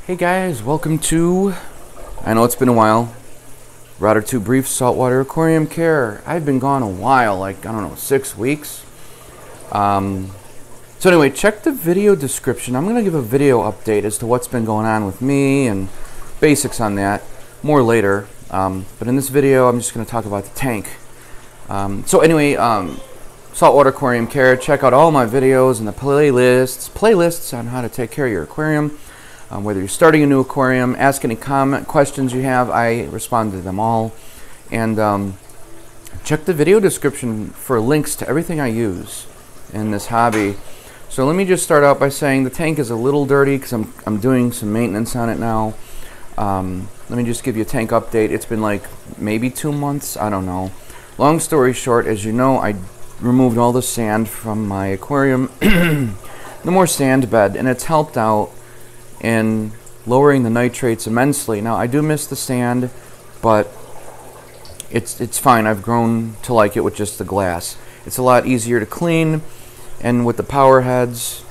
Hey guys, welcome to, I know it's been a while, Rod or Two Brief Saltwater Aquarium Care. I've been gone a while, like, I don't know, 6 weeks. So anyway, check the video description. I'm going to give a video update as to what's been going on with me and basics on that, more later. But in this video, I'm just going to talk about the tank. So anyway, Saltwater Aquarium Care, check out all my videos and the playlists on how to take care of your aquarium. Whether you're starting a new aquarium, ask any questions you have, I respond to them all. And check the video description for links to everything I use in this hobby. So let me just start out by saying the tank is a little dirty because I'm doing some maintenance on it now. Let me just give you a tank update. It's been like maybe 2 months, I don't know. Long story short, as you know, I removed all the sand from my aquarium, the more sand bed, and it's helped out in lowering the nitrates immensely. Now I do miss the sand, but it's fine. I've grown to like it with just the glass. It's a lot easier to clean, and with the power heads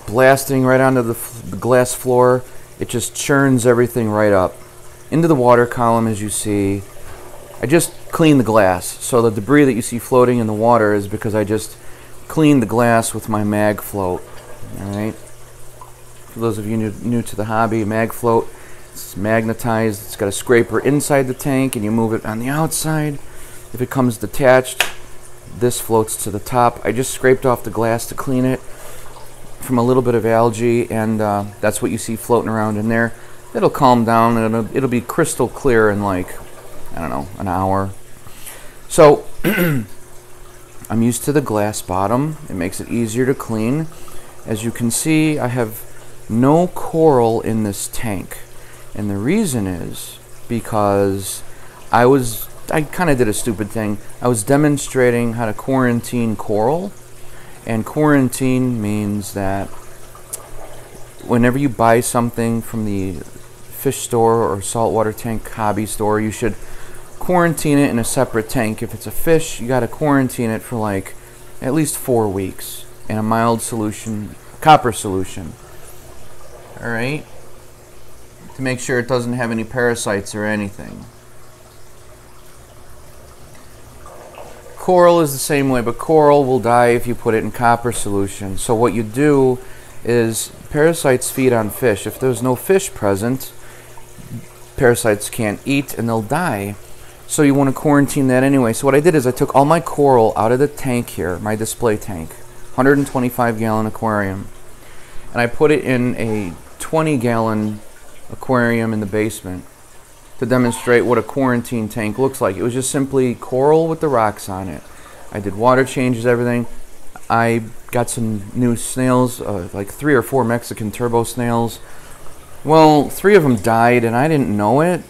blasting right onto the glass floor, it just churns everything right up into the water column. As you see, I just cleaned the glass, so the debris that you see floating in the water is because I just cleaned the glass with my mag float. Alright, for those of you new to the hobby, mag float, it's magnetized, it's got a scraper inside the tank and you move it on the outside. If it comes detached, this floats to the top. I just scraped off the glass to clean it from a little bit of algae, and that's what you see floating around in there. It'll calm down and it'll be crystal clear in like, I don't know, an hour. So I'm used to the glass bottom. It makes it easier to clean. As you can see, I have no coral in this tank, and the reason is because I kind of did a stupid thing. I was demonstrating how to quarantine coral, and quarantine means that whenever you buy something from the fish store or saltwater tank hobby store, you should quarantine it in a separate tank. If it's a fish, you got to quarantine it for like at least 4 weeks in a mild solution, copper solution. Alright, to make sure it doesn't have any parasites or anything. Coral is the same way, but coral will die if you put it in copper solution. So what you do is, parasites feed on fish. If there's no fish present, parasites can't eat and they'll die. So you want to quarantine that anyway. So what I did is I took all my coral out of the tank here, my display tank, 125-gallon aquarium, and I put it in a 20-gallon aquarium in the basement to demonstrate what a quarantine tank looks like. It was just simply coral with the rocks on it. I did water changes, everything. I got some new snails, like 3 or 4 Mexican turbo snails. Well, 3 of them died and I didn't know it.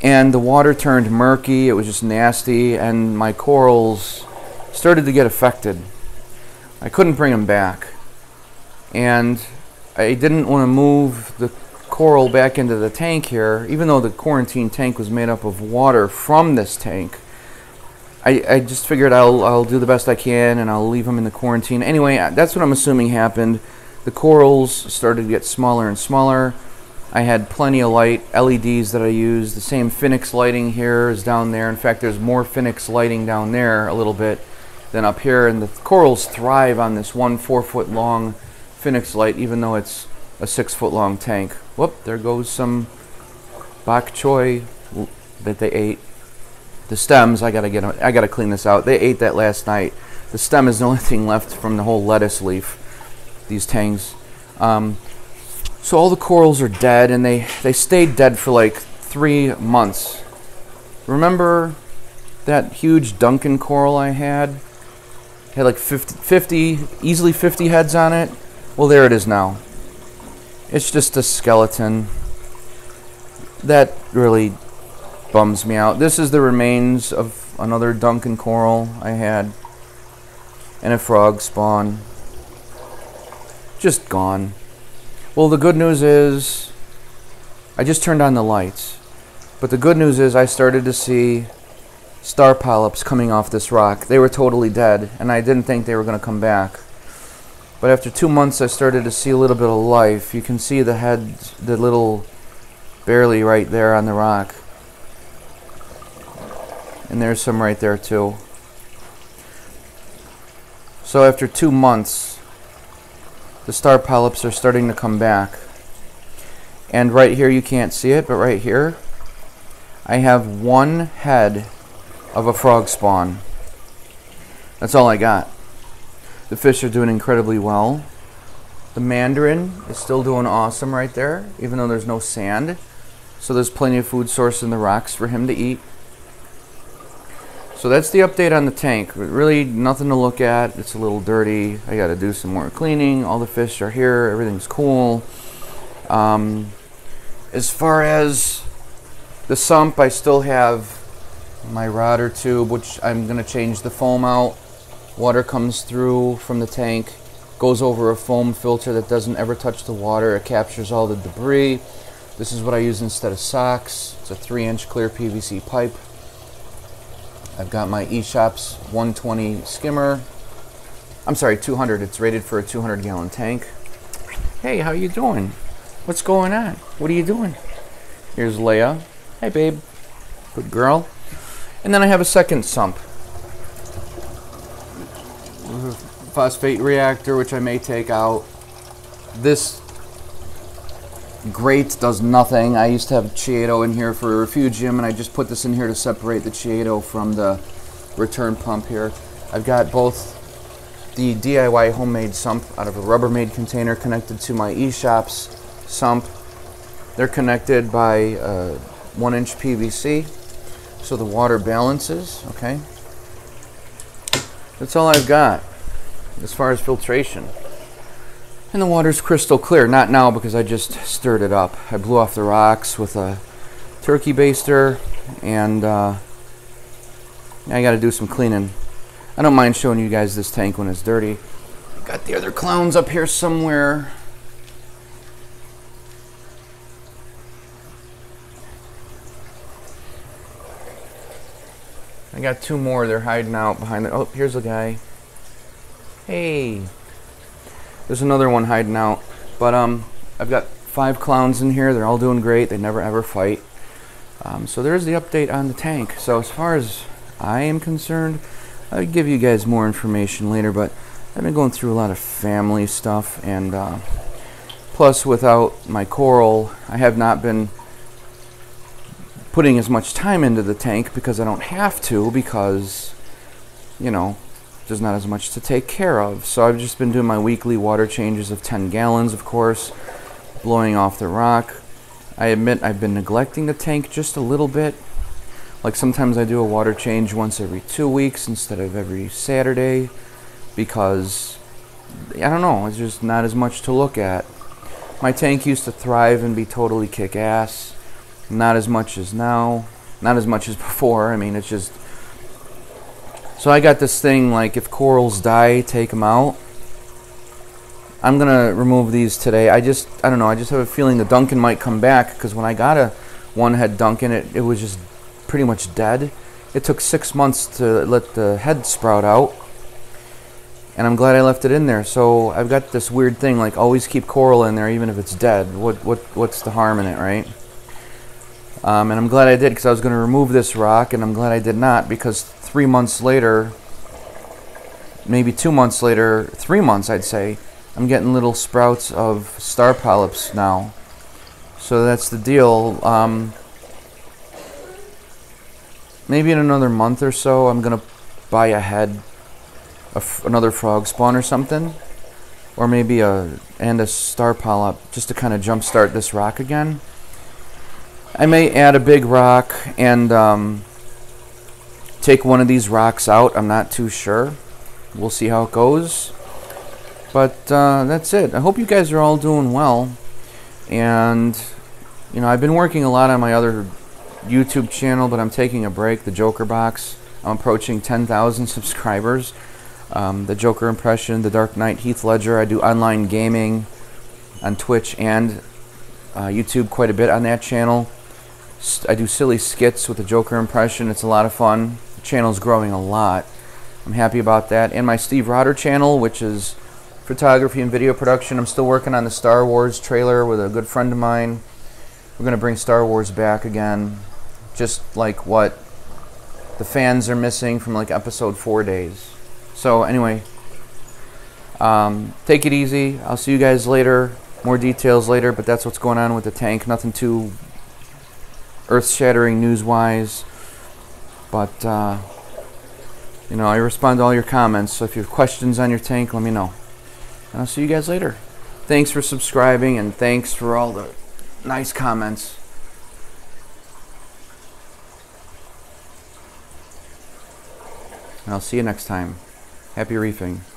And the water turned murky, it was just nasty, and my corals started to get affected. I couldn't bring them back. And I didn't want to move the coral back into the tank here, even though the quarantine tank was made up of water from this tank. I just figured I'll do the best I can and I'll leave them in the quarantine. Anyway, that's what I'm assuming happened. The corals started to get smaller and smaller. I had plenty of light, LEDs that I used. The same Phoenix lighting here is down there. In fact, there's more Phoenix lighting down there a little bit than up here. And the corals thrive on this 1 4-foot-long Phoenix light, even though it's a 6-foot-long tank. Whoop, there goes some bok choy that they ate. The stems, I gotta clean this out. They ate that last night. The stem is the only thing left from the whole lettuce leaf, these tangs. So all the corals are dead, and they stayed dead for like 3 months. Remember that huge Duncan coral I had? It had like 50, easily 50 heads on it. Well, there it is now. It's just a skeleton. That really bums me out. This is the remains of another Duncan coral I had, and a frog spawn. Just gone. Well, the good news is I just turned on the lights, but the good news is I started to see star polyps coming off this rock. They were totally dead, and I didn't think they were going to come back. But after 2 months, I started to see a little bit of life. You can see the head, the little barely right there on the rock. And there's some right there too. So after 2 months, the star polyps are starting to come back. And right here, you can't see it, but right here, I have one head of a frog spawn. That's all I got. The fish are doing incredibly well. The mandarin is still doing awesome right there, even though there's no sand. So there's plenty of food source in the rocks for him to eat. So that's the update on the tank. Really nothing to look at. It's a little dirty. I got to do some more cleaning. All the fish are here. Everything's cool. As far as the sump, I still have my rotor tube, which I'm going to change the foam out. Water comes through from the tank, goes over a foam filter that doesn't ever touch the water. It captures all the debris. This is what I use instead of socks. It's a 3-inch clear PVC pipe. I've got my eShops 120 skimmer. I'm sorry, 200. It's rated for a 200-gallon tank. Hey, how you doing? What's going on? What are you doing? Here's Leia. Hey, babe. Good girl. And then I have a second sump. Phosphate reactor, which I may take out. This grate does nothing. I used to have Chiedo in here for a refugium, and I just put this in here to separate the Chiedo from the return pump here. I've got both the DIY homemade sump out of a Rubbermaid container connected to my eShops sump. They're connected by 1-inch PVC, so the water balances. Okay, that's all I've got as far as filtration. And the water's crystal clear. Not now because I just stirred it up. I blew off the rocks with a turkey baster, and I got to do some cleaning. I don't mind showing you guys this tank when it's dirty. Got the other clowns up here somewhere. I got 2 more. They're hiding out behind the... Oh, here's a guy. Hey. There's another one hiding out. But I've got 5 clowns in here. They're all doing great. They never ever fight. So there's the update on the tank. So as far as I am concerned, I'll give you guys more information later. But I've been going through a lot of family stuff. And plus, without my coral, I have not been putting as much time into the tank because I don't have to, because, you know, there's not as much to take care of. So I've just been doing my weekly water changes of 10 gallons, of course, blowing off the rock. I admit I've been neglecting the tank just a little bit. Like sometimes I do a water change once every 2 weeks instead of every Saturday, because, I don't know, it's just not as much to look at. My tank used to thrive and be totally kick-ass. Not as much as now. Not as much as before. I mean, it's just... So I got this thing, like, if corals die, take them out. I'm going to remove these today. I don't know, I just have a feeling the Duncan might come back, because when I got a one-head Duncan, it was just pretty much dead. It took 6 months to let the head sprout out, and I'm glad I left it in there. So I've got this weird thing, like, always keep coral in there, even if it's dead. What's the harm in it, right? And I'm glad I did, because I was going to remove this rock, and I'm glad I did not, because 3 months later, maybe 2 months later, 3 months I'd say, I'm getting little sprouts of star polyps now. So that's the deal. Maybe in another month or so, I'm going to buy a head, another frog spawn or something, or maybe a star polyp, just to kind of jumpstart this rock again. I may add a big rock and take one of these rocks out. I'm not too sure. We'll see how it goes. But that's it. I hope you guys are all doing well. And, you know, I've been working a lot on my other YouTube channel, but I'm taking a break, the Joker Box. I'm approaching 10,000 subscribers. The Joker Impression, the Dark Knight, Heath Ledger. I do online gaming on Twitch and YouTube quite a bit on that channel. I do silly skits with the Joker Impression. It's a lot of fun. The channel's growing a lot. I'm happy about that. And my Steve Rotter channel, which is photography and video production. I'm still working on the Star Wars trailer with a good friend of mine. We're going to bring Star Wars back again, just like what the fans are missing from like episode 4 days. So anyway, take it easy. I'll see you guys later. More details later, but that's what's going on with the tank. Nothing too earth-shattering news-wise, but you know, I respond to all your comments, so if you have questions on your tank, let me know. And I'll see you guys later. Thanks for subscribing, and thanks for all the nice comments. And I'll see you next time. Happy reefing.